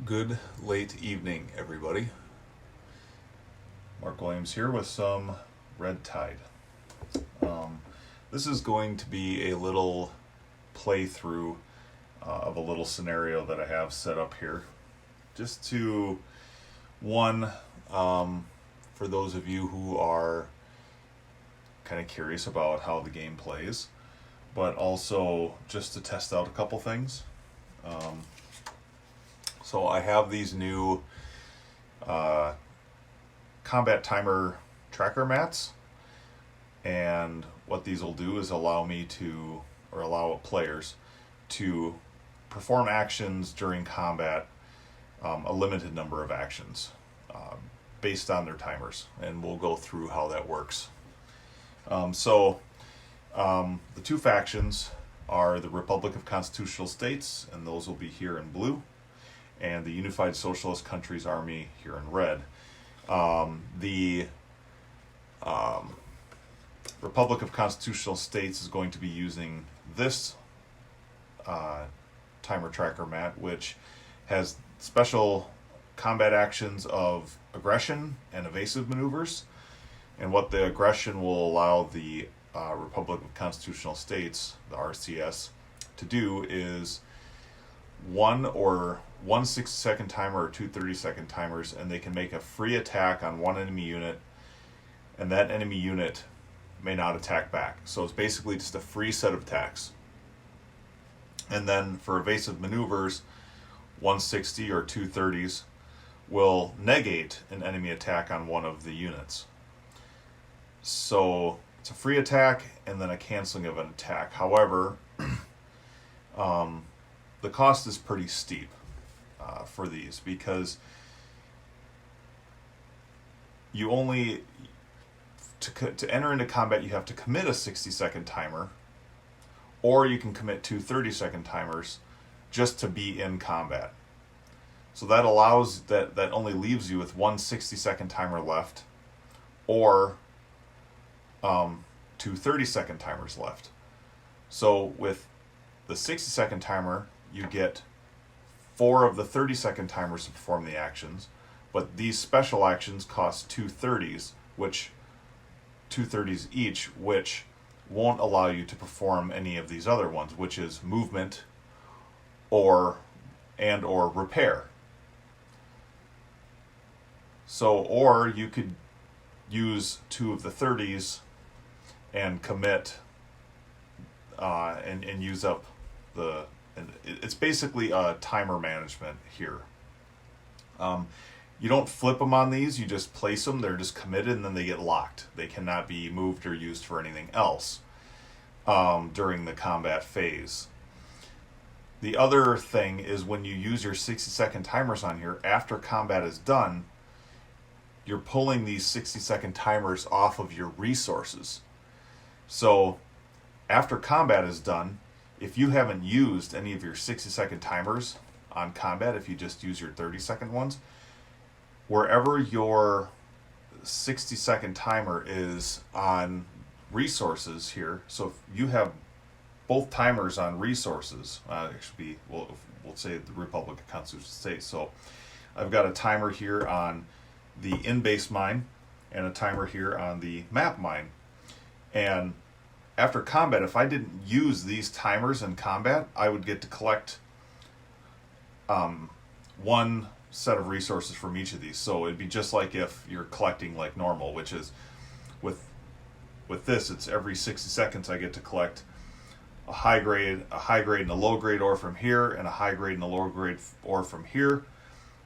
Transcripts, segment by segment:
Good late evening, everybody. Mark Williams here with some RedTide. This is going to be a little playthrough of a little scenario that I have set up here. Just to, for those of you who are kind of curious about how the game plays, but also just to test out a couple things. So I have these new combat timer tracker mats, and what these will do is allow players to perform actions during combat, a limited number of actions based on their timers, and we'll go through how that works. The two factions are the Republic of Constitutional States, and those will be here in blue, and the Unified Socialist Countries Army here in red. The Republic of Constitutional States is going to be using this timer tracker mat, which has special combat actions of aggression and evasive maneuvers. And what the aggression will allow the Republic of Constitutional States, the RCS, to do is one 60-second timer or two 30-second timers, and they can make a free attack on one enemy unit, and that enemy unit may not attack back. So it's basically just a free set of attacks. And then for evasive maneuvers, 160 or two 30s will negate an enemy attack on one of the units. So it's a free attack and then a canceling of an attack. However, the cost is pretty steep for these, because you only to enter into combat you have to commit a 60-second timer, or you can commit two 30-second timers just to be in combat. So that allows that only leaves you with one 60-second timer left, or two 30-second timers left. So with the 60-second timer, you get 4 of the 30-second timers to perform the actions, but these special actions cost two 30s, each, which won't allow you to perform any of these other ones, which is movement or repair. So, or you could use 2 of the 30s and commit and use up the... And it's basically timer management here. You don't flip them on these, you just place them, they're just committed, and then they get locked. They cannot be moved or used for anything else during the combat phase. The other thing is, when you use your 60-second timers on here, after combat is done, you're pulling these 60-second timers off of your resources. So after combat is done, if you haven't used any of your 60-second timers on combat, if you just use your 30-second ones, wherever your 60-second timer is on resources here, so if you have both timers on resources, it should be, we'll say the Republic of Constitutional States. So I've got a timer here on the in-base mine and a timer here on the map mine. And after combat, if I didn't use these timers in combat, I would get to collect one set of resources from each of these. So it'd be just like if you're collecting like normal, which is with this, it's every 60 seconds I get to collect a high grade and a low grade ore from here, and a high grade and a low grade ore from here.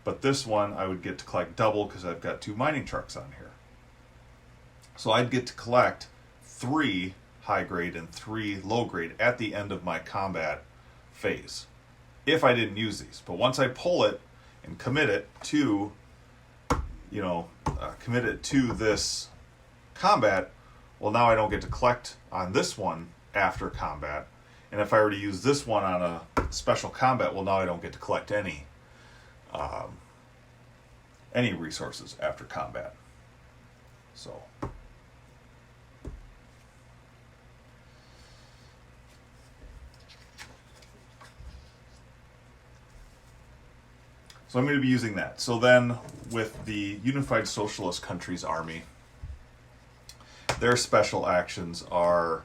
But this one I would get to collect double because I've got 2 mining trucks on here. So I'd get to collect 3 high grade and 3 low grade at the end of my combat phase, if I didn't use these. But once I pull it and commit it to this combat, well, now I don't get to collect on this one after combat. And if I were to use this one on a special combat, well, now I don't get to collect any resources after combat. So So I'm going to be using that. So then with the Unified Socialist Countries Army, their special actions are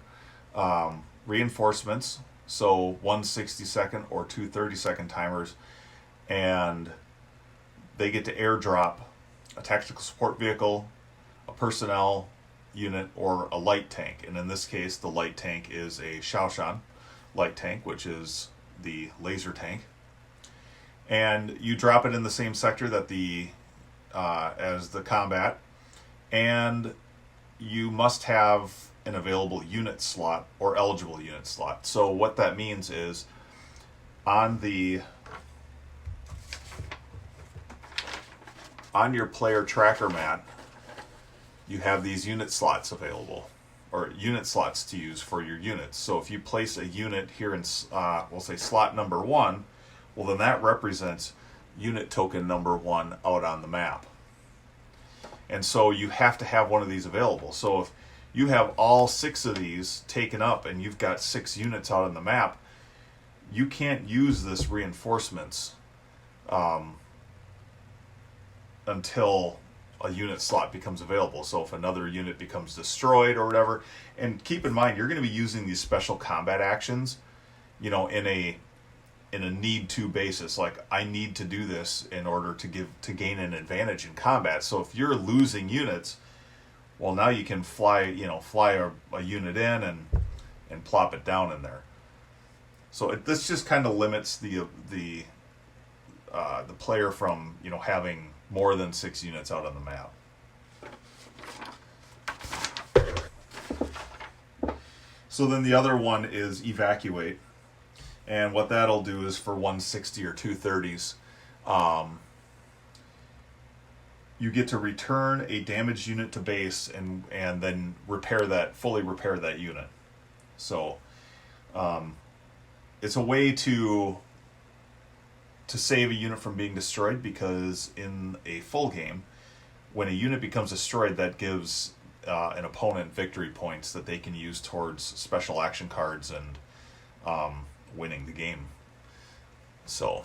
reinforcements, so 1 60-second or 2 30-second timers, and they get to airdrop a tactical support vehicle, a personnel unit, or a light tank. And in this case, the light tank is a Shaoshan light tank, which is the laser tank. And you drop it in the same sector that as the combat, and you must have an available unit slot or eligible unit slot. So what that means is on your player tracker mat, you have these unit slots available, or unit slots to use for your units. So if you place a unit here in, we'll say slot number 1, well then that represents unit token number 1 out on the map. And so you have to have one of these available. So if you have all 6 of these taken up and you've got 6 units out on the map, you can't use this reinforcements until a unit slot becomes available. So if another unit becomes destroyed or whatever, and keep in mind, you're going to be using these special combat actions, in a need-to basis. Like, I need to do this in order to gain an advantage in combat. So if you're losing units, well, now you can fly a unit in and plop it down in there. So this just kind of limits the player from having more than 6 units out on the map. So then the other one is evacuate, and what that'll do is for 160 or 230s, you get to return a damaged unit to base and then fully repair that unit. So it's a way to save a unit from being destroyed, because in a full game, when a unit becomes destroyed, that gives an opponent victory points that they can use towards special action cards and winning the game. So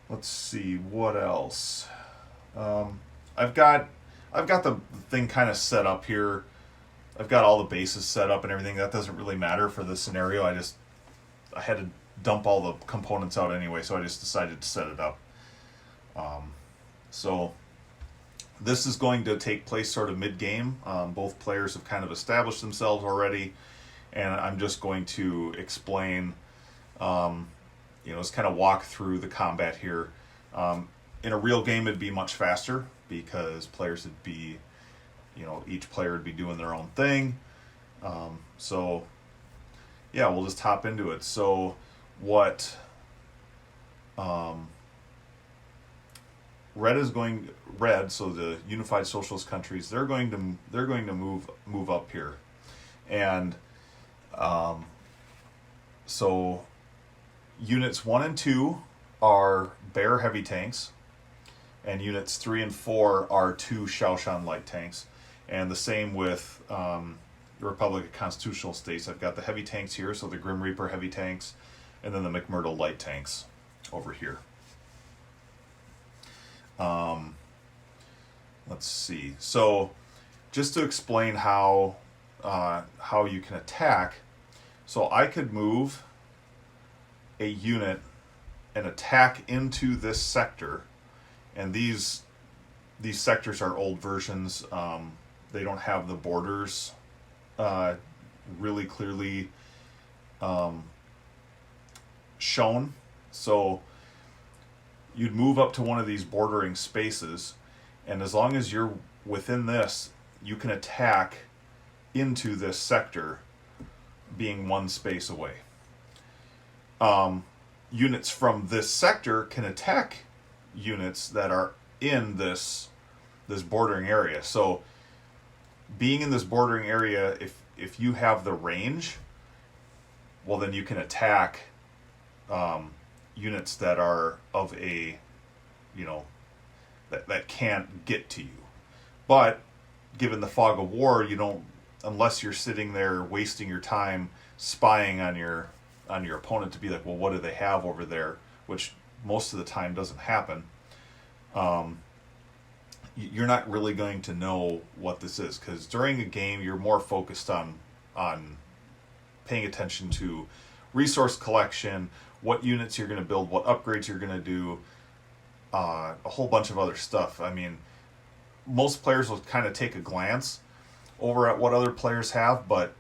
let's see what else. I've got the thing kind of set up here. I've got all the bases set up and everything. That doesn't really matter for this scenario. I had to dump all the components out anyway, so I just decided to set it up. So this is going to take place sort of mid-game. Both players have kind of established themselves already, and I'm just going to explain, just kind of walk through the combat here. In a real game, it'd be much faster, because players would be, each player would be doing their own thing. So yeah, we'll just hop into it. So what Red, so the Unified Socialist Countries, they're going to move up here, and so units 1 and 2 are Bear heavy tanks, and units 3 and 4 are 2 Shaoshan light tanks, and the same with the Republic of Constitutional States. I've got the heavy tanks here, so the Grim Reaper heavy tanks, and then the McMurdo light tanks over here. Let's see. So just to explain how you can attack, so I could move a unit and attack into this sector, and these sectors are old versions. They don't have the borders really clearly shown. So you'd move up to one of these bordering spaces, and as long as you're within this, you can attack into this sector, being 1 space away. Units from this sector can attack units that are in this bordering area. So being in this bordering area, if you have the range, well, then you can attack units that are of a, that can't get to you. But given the fog of war, you don't, unless you're sitting there wasting your time spying on your opponent to be like, well, what do they have over there which most of the time doesn't happen, you're not really going to know what this is, because during a game you're more focused on paying attention to resource collection, what units you're going to build, what upgrades you're going to do, a whole bunch of other stuff. I mean, most players will kind of take a glance over at what other players have, but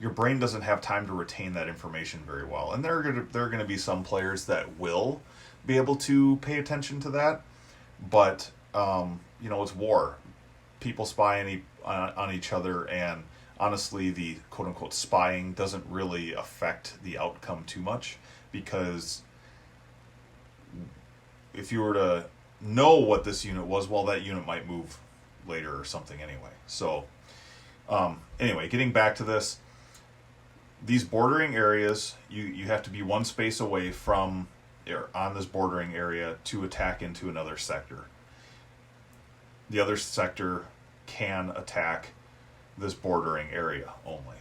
your brain doesn't have time to retain that information very well. And there are going to be some players that will be able to pay attention to that, but it's war. People spy on each other, and honestly, the quote-unquote spying doesn't really affect the outcome too much, because if you were to know what this unit was, well, that unit might move later or something anyway. So anyway, getting back to this, these bordering areas, you have to be one space away from on this bordering area to attack into another sector. The other sector can attack this bordering area only.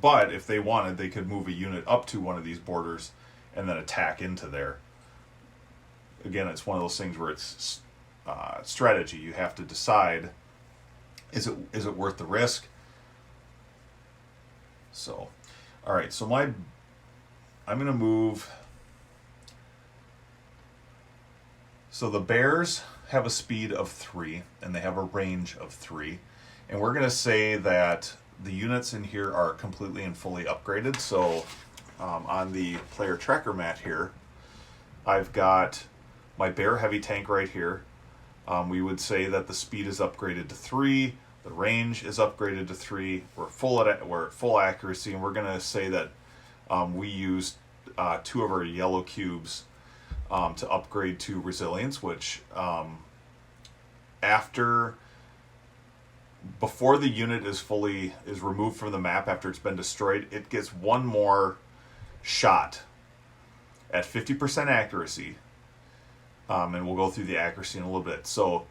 But if they wanted, they could move a unit up to one of these borders and then attack into there. Again, it's one of those things where it's strategy. You have to decide, is it worth the risk? So, all right, so I'm going to move. So the bears have a speed of 3, and they have a range of 3. And we're going to say that the units in here are completely and fully upgraded. So on the player tracker mat here, I've got my bear heavy tank right here. We would say that the speed is upgraded to 3. The range is upgraded to 3. We're at full accuracy, and we're going to say that we used 2 of our yellow cubes to upgrade to resilience, which before the unit is removed from the map after it's been destroyed, it gets one more shot at 50% accuracy, and we'll go through the accuracy in a little bit. So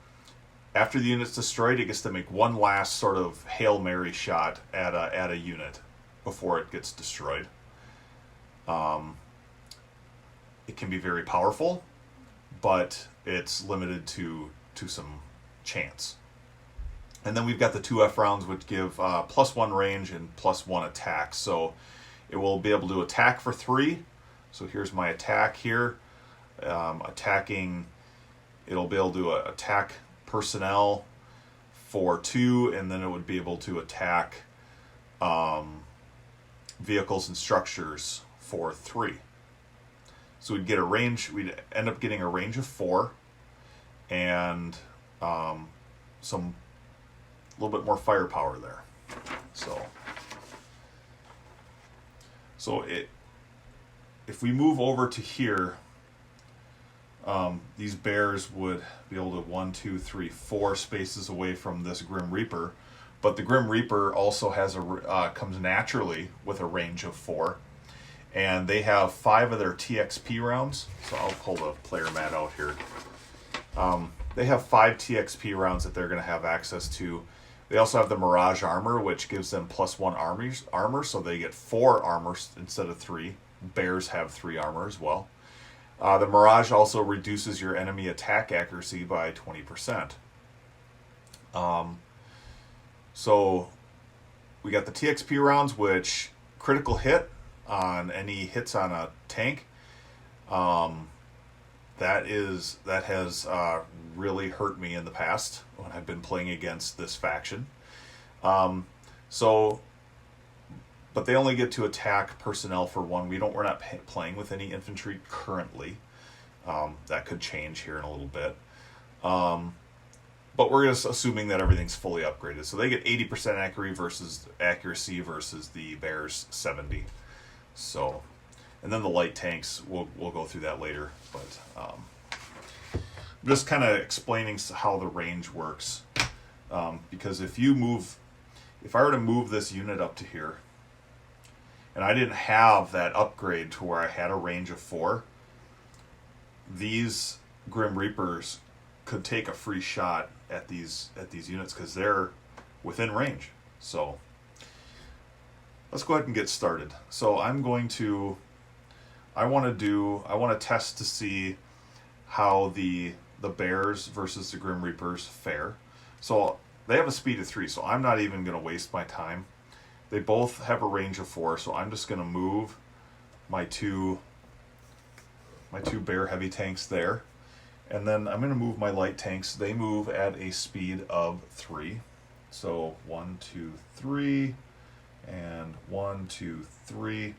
after the unit's destroyed, it gets to make one last sort of Hail Mary shot at a unit before it gets destroyed. It can be very powerful, but it's limited to some chance. And then we've got the 2F rounds, which give +1 range and +1 attack. So it will be able to attack for 3. So here's my attack here. Attacking, it'll be able to attack personnel for 2, and then it would be able to attack vehicles and structures for 3. So we'd end up getting a range of 4, and some little bit more firepower there. So if we move over to here, these bears would be able to 4 spaces away from this Grim Reaper, but the Grim Reaper also has comes naturally with a range of 4, and they have 5 of their TXP rounds. So I'll pull the player mat out here. They have 5 TXP rounds that they're going to have access to. They also have the Mirage armor, which gives them +1 armor, so they get 4 armor instead of 3. Bears have 3 armor as well. The Mirage also reduces your enemy attack accuracy by 20%. So we got the TXP rounds, which critical hit on any hits on a tank. That has really hurt me in the past when I've been playing against this faction. But they only get to attack personnel for 1. We're not playing with any infantry currently. That could change here in a little bit. But we're just assuming that everything's fully upgraded. So they get 80% accuracy versus the Bears 70. So, and then the light tanks, we'll go through that later. But I'm just kind of explaining how the range works. Because if I were to move this unit up to here, and I didn't have that upgrade to where I had a range of 4, these Grim Reapers could take a free shot at these units because they're within range. So let's go ahead and get started. So I want to test to see how the Bears versus the Grim Reapers fare. So they have a speed of 3, so I'm not even going to waste my time. They both have a range of 4, so I'm just going to move my two bear heavy tanks there. And then I'm going to move my light tanks. They move at a speed of 3. So 1, 2, 3, and 1, 2, 3,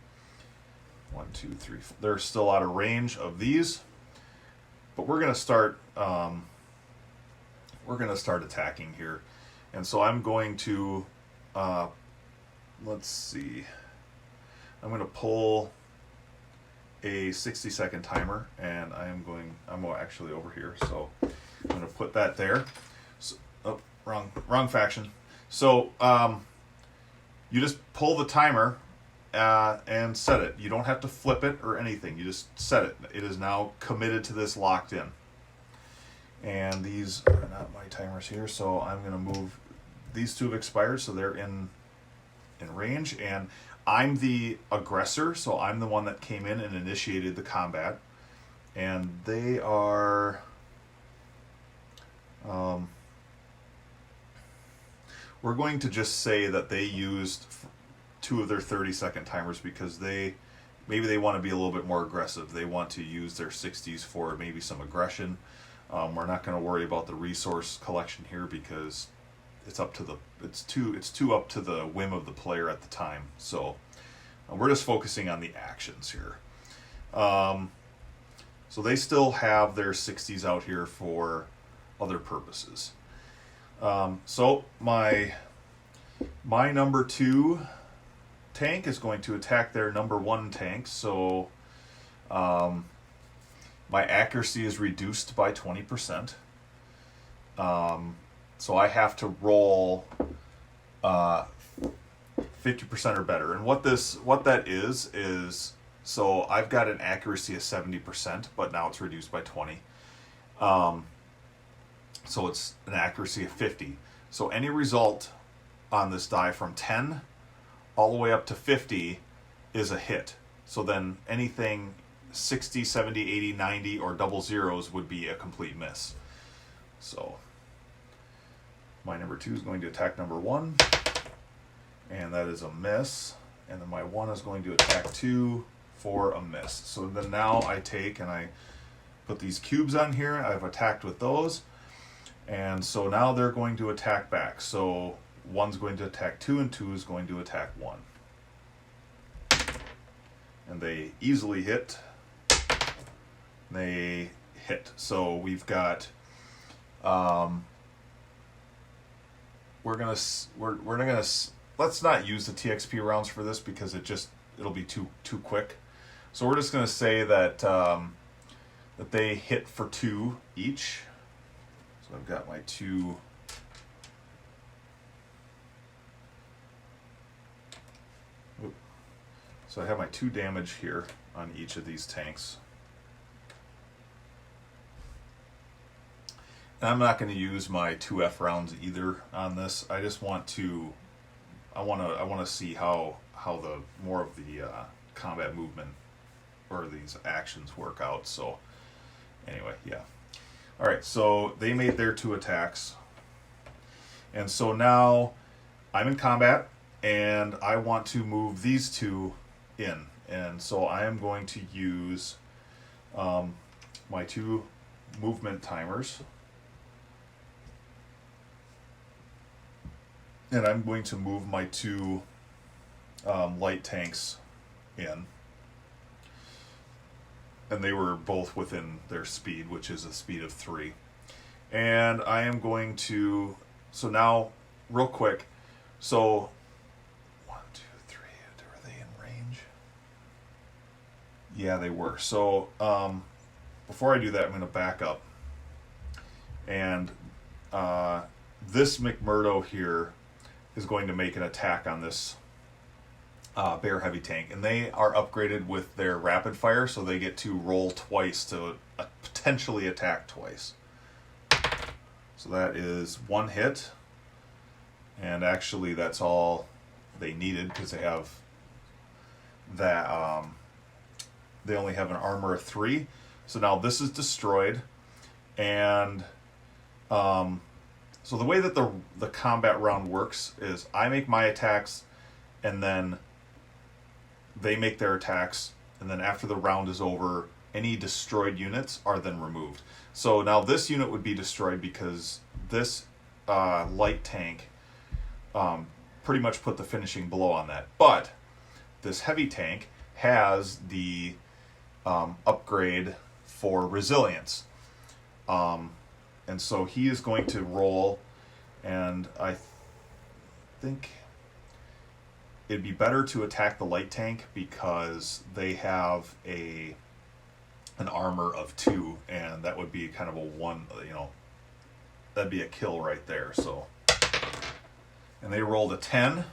1, 2, 3. They're still out of range of these, but we're going to start. We're going to start attacking here, and so I'm going to. Let's see. I'm going to pull a 60-second timer, and I'm actually over here, so I'm going to put that there. So, oh, wrong faction. So you just pull the timer and set it. You don't have to flip it or anything. You just set it. It is now committed to this, locked in. And these are not my timers here, so I'm going to move. These two have expired, so they're in range, and I'm the aggressor, so I'm the one that came in and initiated the combat. And they are... we're going to just say that they used 2 of their 30-second timers because maybe they want to be a little bit more aggressive. They want to use their 60s for maybe some aggression. We're not going to worry about the resource collection here because it's too up to the whim of the player at the time. So we're just focusing on the actions here. So they still have their 60s out here for other purposes. So my number 2 tank is going to attack their number 1 tank. So my accuracy is reduced by 20%. So I have to roll 50% or better. And what that is so I've got an accuracy of 70%, but now it's reduced by 20. So it's an accuracy of 50. So any result on this die from 10 all the way up to 50 is a hit. So then anything 60, 70, 80, 90, or double zeros would be a complete miss. So my number 2 is going to attack number 1, and that is a miss. And then my 1 is going to attack 2 for a miss. So then now I take and I put these cubes on here. I've attacked with those. And so now they're going to attack back. So 1's going to attack 2, and 2 is going to attack 1. And they easily hit. They hit. So we've got... let's not use the TXP rounds for this because it'll be too quick. So we're just gonna say that that they hit for 2 each. So I've got my 2. So I have my 2 damage here on each of these tanks. And I'm not going to use my 2F rounds either on this. I just want to, I want to see how the more of the combat movement or these actions work out. So anyway, yeah. All right, so they made their 2 attacks. And so now I'm in combat and I want to move these 2 in. And so I am going to use my 2 movement timers. And I'm going to move my 2 light tanks in. And they were both within their speed, which is a speed of 3. And I am going to... So now, real quick. So, 1, 2, 3. Were they in range? Yeah, they were. So, before I do that, I'm going to back up. And this McMurdo here is going to make an attack on this bear heavy tank, and they are upgraded with their rapid fire, so they get to roll twice to potentially attack twice. So that is 1 hit, and actually that's all they needed because they have that they only have an armor of 3. So now this is destroyed, and so the way that the combat round works is I make my attacks, and then they make their attacks, and then after the round is over, any destroyed units are then removed. So now this unit would be destroyed because this light tank pretty much put the finishing blow on that. But this heavy tank has the upgrade for resilience. And so he is going to roll, and I think it'd be better to attack the light tank because they have an armor of 2, and that would be kind of a 1, that'd be a kill right there. So, and they rolled a 10,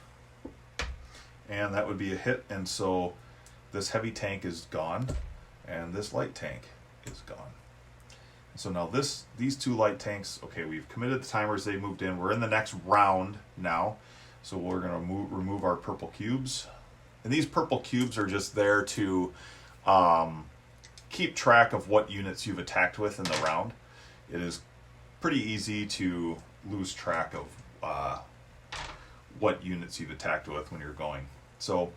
and that would be a hit, and so this heavy tank is gone, and this light tank is gone. So now these 2 light tanks, okay, we've committed the timers, they moved in. We're in the next round now. So we're going to remove our purple cubes. And these purple cubes are just there to keep track of what units you've attacked with in the round. It is pretty easy to lose track of what units you've attacked with when you're going. So,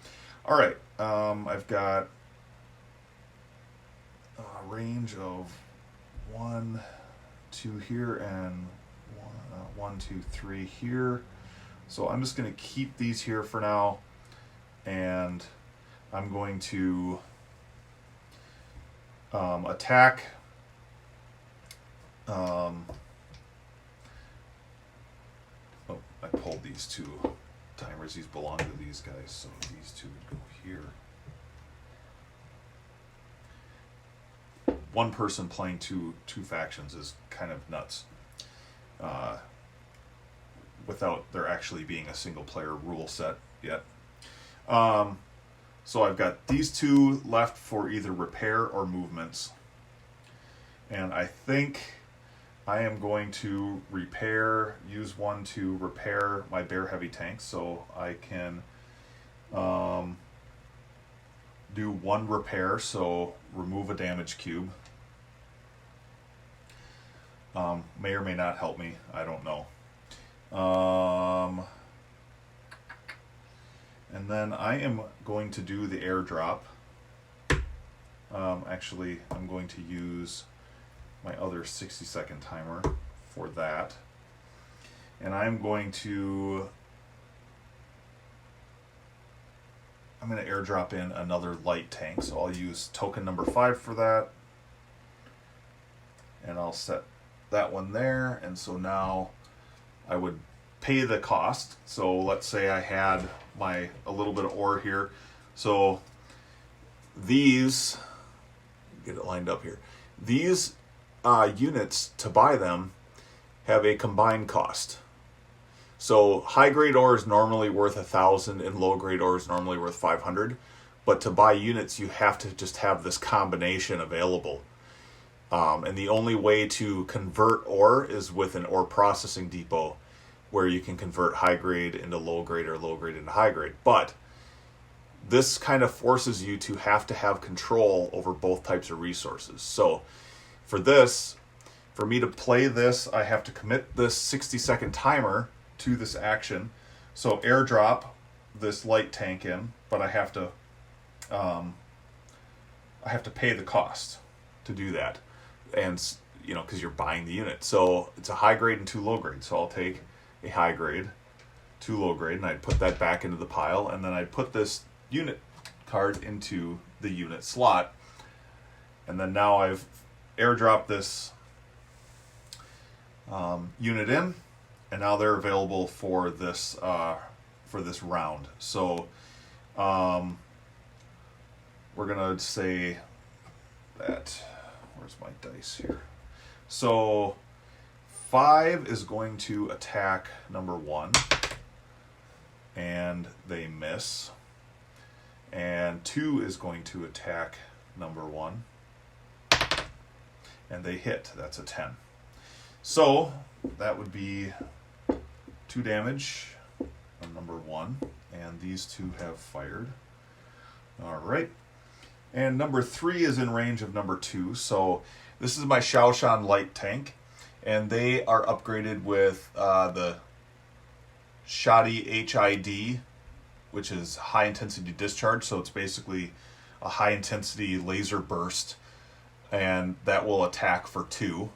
all right, I've got a range of 1, 2 here, and 1, 2, 3 here. So I'm just going to keep these here for now, and I'm going to attack I pulled these 2 timers. These belong to these guys, so these 2 would go here. One person playing two factions is kind of nuts, without there actually being a single player rule set yet. So I've got these 2 left for either repair or movements, and I think I am going to use 1 to repair my bear heavy tank, so I can do 1 repair, so remove a damage cube. May or may not help me, I don't know. And then I am going to do the airdrop. Actually, I'm going to use my other 60-second timer for that. And I'm going to airdrop in another light tank. So I'll use token number 5 for that. And I'll set that one there. And so now I would pay the cost. So let's say I had a little bit of ore here. So these, get it lined up here. These units, to buy them, have a combined cost. So high grade ore is normally worth 1,000 and low grade ore is normally worth 500. But to buy units, you have to just have this combination available. And the only way to convert ore is with an ore processing depot, where you can convert high grade into low grade or low grade into high grade. But this kind of forces you to have control over both types of resources. So for me to play this, I have to commit this 60-second timer to this action. So airdrop this light tank in, but I have to pay the cost to do that. And, because you're buying the unit. So it's a high grade and 2 low grade. So I'll take a high grade, 2 low grade, and I'd put that back into the pile, and then I'd put this unit card into the unit slot. And then now I've airdropped this unit in, and now they're available for this round. So we're gonna say that, where's my dice here? So 5 is going to attack number 1, and they miss. And 2 is going to attack number 1, and they hit. That's a 10. So that would be 2 damage on number 1, and these 2 have fired. All right. And number 3 is in range of number 2. So this is my Shaoshan light tank. And they are upgraded with the Shoddy HID, which is high intensity discharge. So it's basically a high intensity laser burst. And that will attack for 2.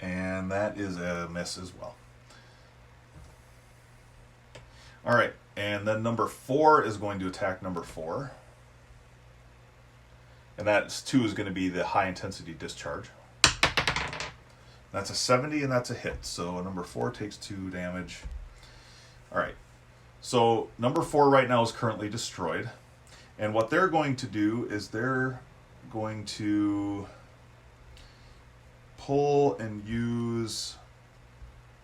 And that is a miss as well. All right, and then number 4 is going to attack number 4. And that's 2 is going to be the high intensity discharge. That's a 70 and that's a hit. So number 4 takes 2 damage. All right. So number 4 right now is currently destroyed. And what they're going to do is they're going to pull and use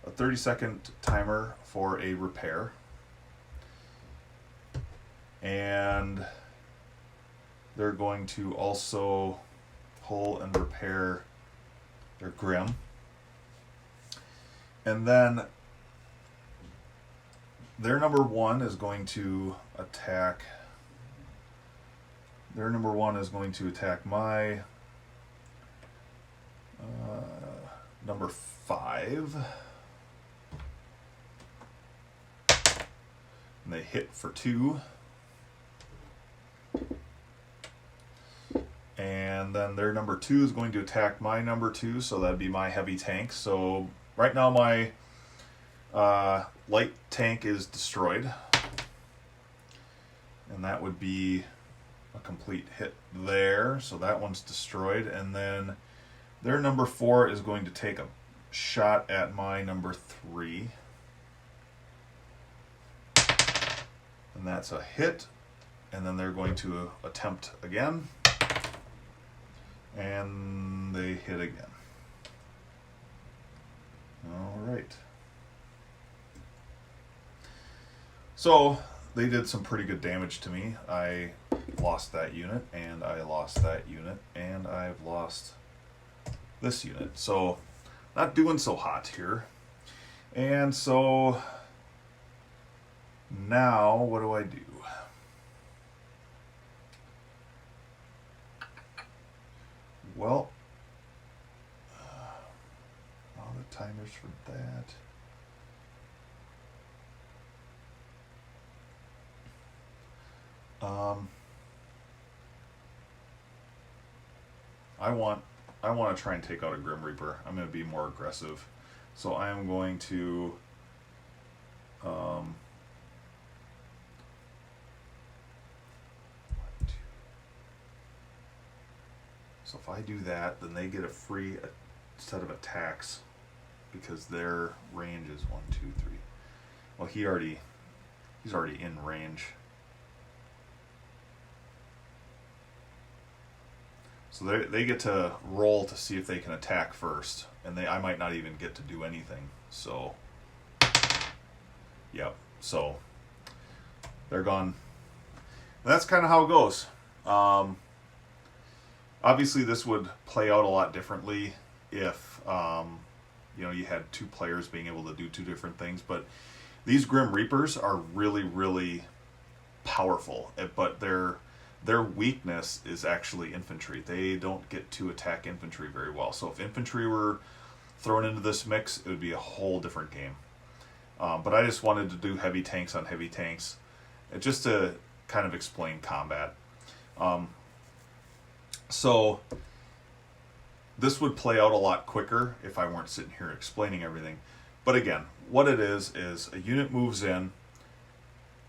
a 30-second timer for a repair. And they're going to also pull and repair their Grim. And then their number 1 is going to attack. Their number 1 is going to attack my number 5. And they hit for 2. And then their number 2 is going to attack my number 2, so that'd be my heavy tank. So right now my light tank is destroyed. And that would be a complete hit there. So that one's destroyed. And then their number 4 is going to take a shot at my number 3. And that's a hit. And then they're going to attempt again. And they hit again. All right. So they did some pretty good damage to me. I lost that unit, and I lost that unit, and I've lost this unit. So not doing so hot here. And so now what do I do? Well, all the timers for that. I want to try and take out a Grim Reaper. I'm going to be more aggressive, so I am going to so if I do that, then they get a free set of attacks because their range is 1, 2, 3. Well, he's already in range. So they get to roll to see if they can attack first, and I might not even get to do anything. So, yep. So they're gone. And that's kind of how it goes. Obviously, this would play out a lot differently if you had 2 players being able to do 2 different things. But these Grim Reapers are really, really powerful, but their weakness is actually infantry. They don't get to attack infantry very well. So if infantry were thrown into this mix, it would be a whole different game. But I just wanted to do heavy tanks on heavy tanks, just to kind of explain combat. So this would play out a lot quicker if I weren't sitting here explaining everything. But again, what it is a unit moves in.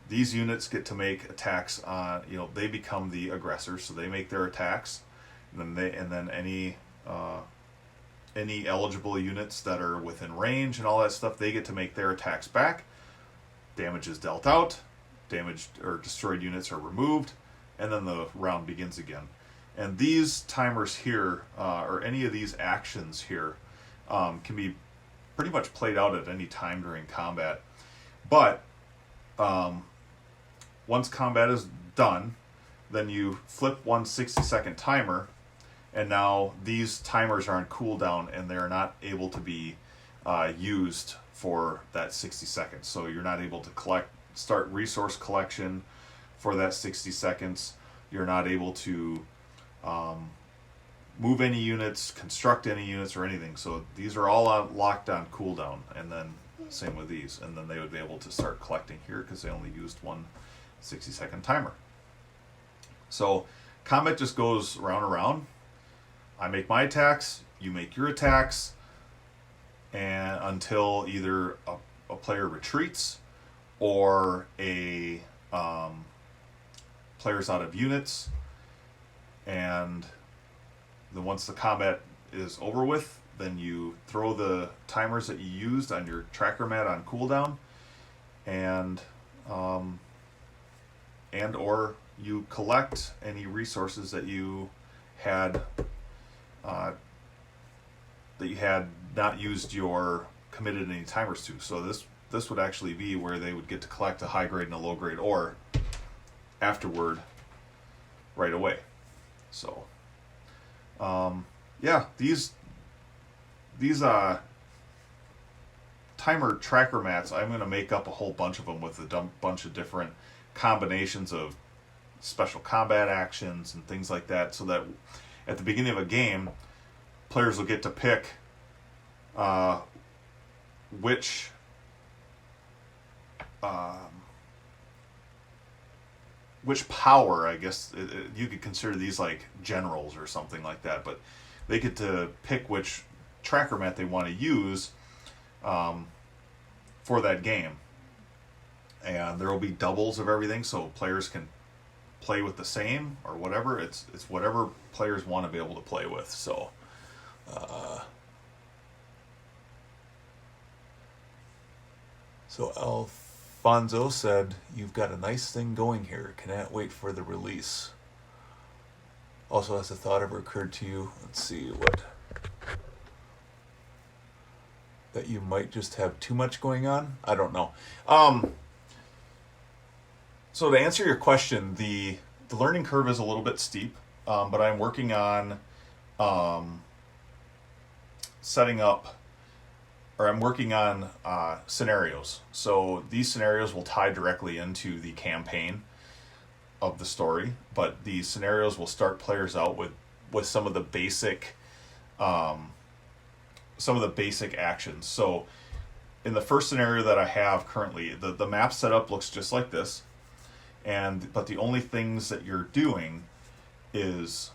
These units get to make attacks on, they become the aggressor, so they make their attacks, and then any eligible units that are within range and all that stuff, they get to make their attacks back. Damage is dealt out, damaged or destroyed units are removed, and then the round begins again. And these timers here, or any of these actions here, can be pretty much played out at any time during combat. But once combat is done, then you flip one 60-second timer, and now these timers are on cooldown, and they're not able to be used for that 60 seconds. So you're not able to collect start resource collection for that 60 seconds. You're not able to move any units, construct any units, or anything. So these are all locked on cooldown, and then same with these. And then they would be able to start collecting here because they only used one 60-second timer. So combat just goes round and round. I make my attacks, you make your attacks, and until either a player retreats or a player's out of units. And then once the combat is over with, then you throw the timers that you used on your tracker mat on cooldown, and or you collect any resources that you had not used your committed any timers to. So this would actually be where they would get to collect a high grade and a low grade ore afterward right away. So yeah, these timer tracker mats, I'm going to make up a whole bunch of them with a bunch of different combinations of special combat actions and things like that, so that at the beginning of a game, players will get to pick which power, I guess you could consider these like generals or something like that, but they get to pick which tracker mat they want to use for that game. And there will be doubles of everything, so players can play with the same or whatever. It's whatever players want to be able to play with. So Alfonso said, "You've got a nice thing going here. Cannot wait for the release." Also, has the thought ever occurred to you? Let's see what. That you might just have too much going on? I don't know. So to answer your question, the learning curve is a little bit steep, but I'm working on setting up, or I'm working on scenarios. So these scenarios will tie directly into the campaign of the story, but these scenarios will start players out with some of the basic actions. So in the first scenario that I have currently, the map setup looks just like this, but the only things that you're doing is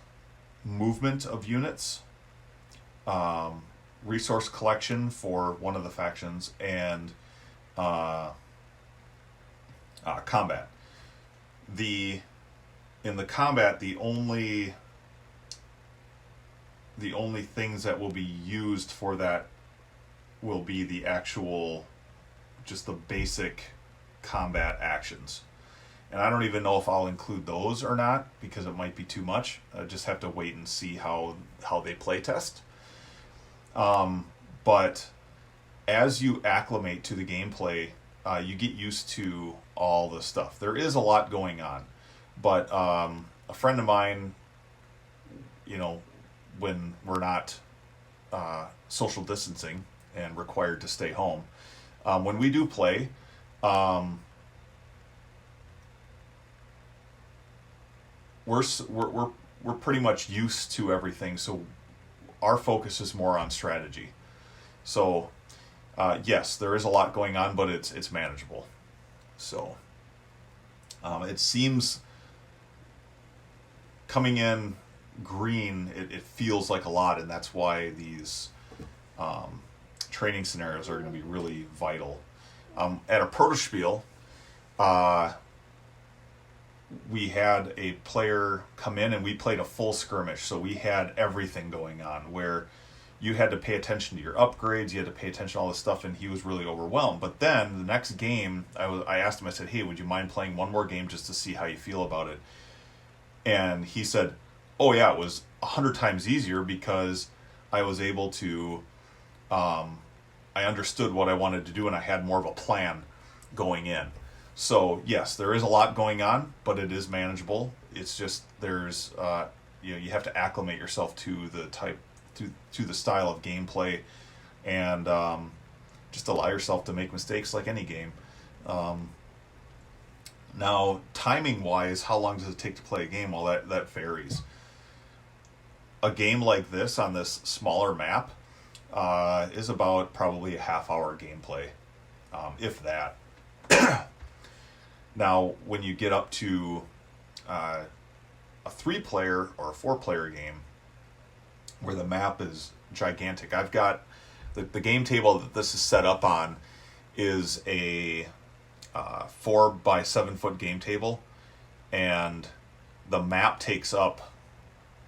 movement of units, resource collection for one of the factions, and combat. In the combat, the only things that will be used for that will be the actual, just the basic combat actions. And I don't even know if I'll include those or not, because it might be too much. I just have to wait and see how they play test. But as you acclimate to the gameplay, you get used to all the stuff. There is a lot going on, but a friend of mine, when we're not social distancing and required to stay home, when we do play, we're pretty much used to everything. So our focus is more on strategy. So yes, there is a lot going on, but it's manageable. So it seems coming in green, it feels like a lot, and that's why these training scenarios are going to be really vital. At a protospiel, we had a player come in and we played a full skirmish, so we had everything going on where you had to pay attention to your upgrades, you had to pay attention to all this stuff, and he was really overwhelmed. But then the next game, I asked him, I said, "Hey, would you mind playing one more game just to see how you feel about it?" And he said, "Oh yeah, it was 100 times easier because I was able to, I understood what I wanted to do and I had more of a plan going in." So yes, there is a lot going on, but it is manageable. It's just there's you have to acclimate yourself to the to the style of gameplay, and just allow yourself to make mistakes like any game. Now, timing wise, how long does it take to play a game? Well, that varies. A game like this on this smaller map is about probably a half-hour gameplay, if that. Now, when you get up to a 3-player or a 4-player game where the map is gigantic, I've got the game table that this is set up on is a 4 by 7 foot game table, and the map takes up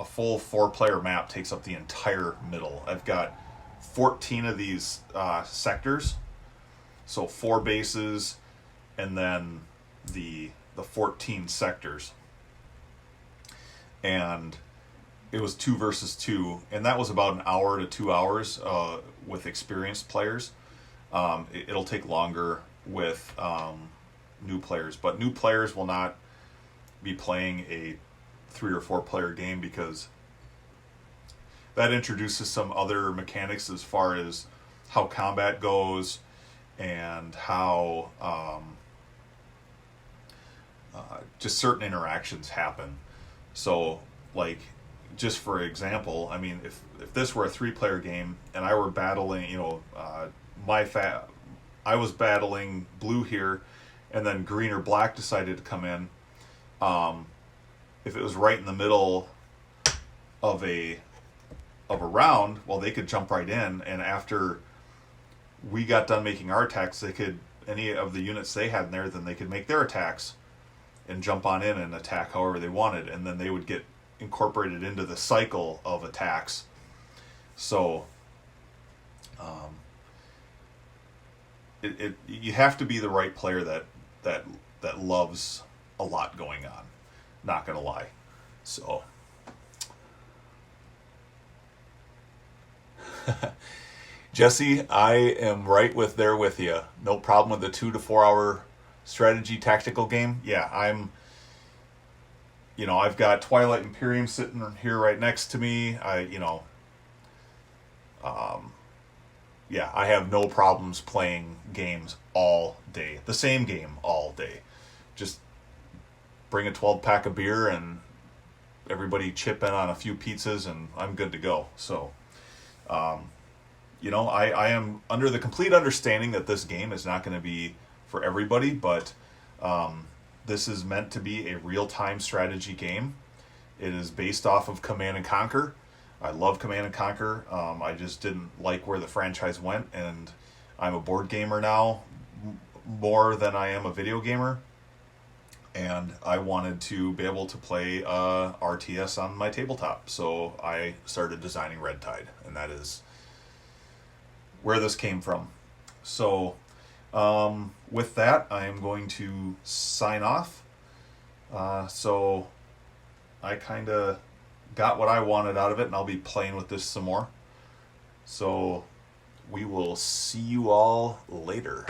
a full 4-player map takes up the entire middle. I've got 14 of these sectors, so 4 bases, and then the 14 sectors. And it was 2 versus 2, and that was about an hour to 2 hours with experienced players. It'll take longer with new players, but new players will not be playing a 3 or 4 player game because that introduces some other mechanics as far as how combat goes and how just certain interactions happen. So, like, just for example, I mean, if this were a 3-player game and I were battling, I was battling blue here, and then green or black decided to come in. If it was right in the middle of a round, well, they could jump right in, and after we got done making our attacks, they could, any of the units they had in there, then they could make their attacks and jump on in and attack however they wanted, and then they would get incorporated into the cycle of attacks. So you have to be the right player that loves a lot going on, not gonna lie. So Jesse, I am right there with you. No problem with the 2 to 4 hour strategy tactical game. Yeah, I've got Twilight Imperium sitting here right next to me. I have no problems playing games all day. The same game all day. Just bring a 12-pack of beer and everybody chip in on a few pizzas and I'm good to go. So, I am under the complete understanding that this game is not going to be for everybody, but this is meant to be a real-time strategy game. It is based off of Command and Conquer. I love Command and Conquer. I just didn't like where the franchise went, and I'm a board gamer now more than I am a video gamer, and I wanted to be able to play RTS on my tabletop, so I started designing RedTide, and that is where this came from. So with that, I am going to sign off. So I kind of got what I wanted out of it, and I'll be playing with this some more. So we will see you all later.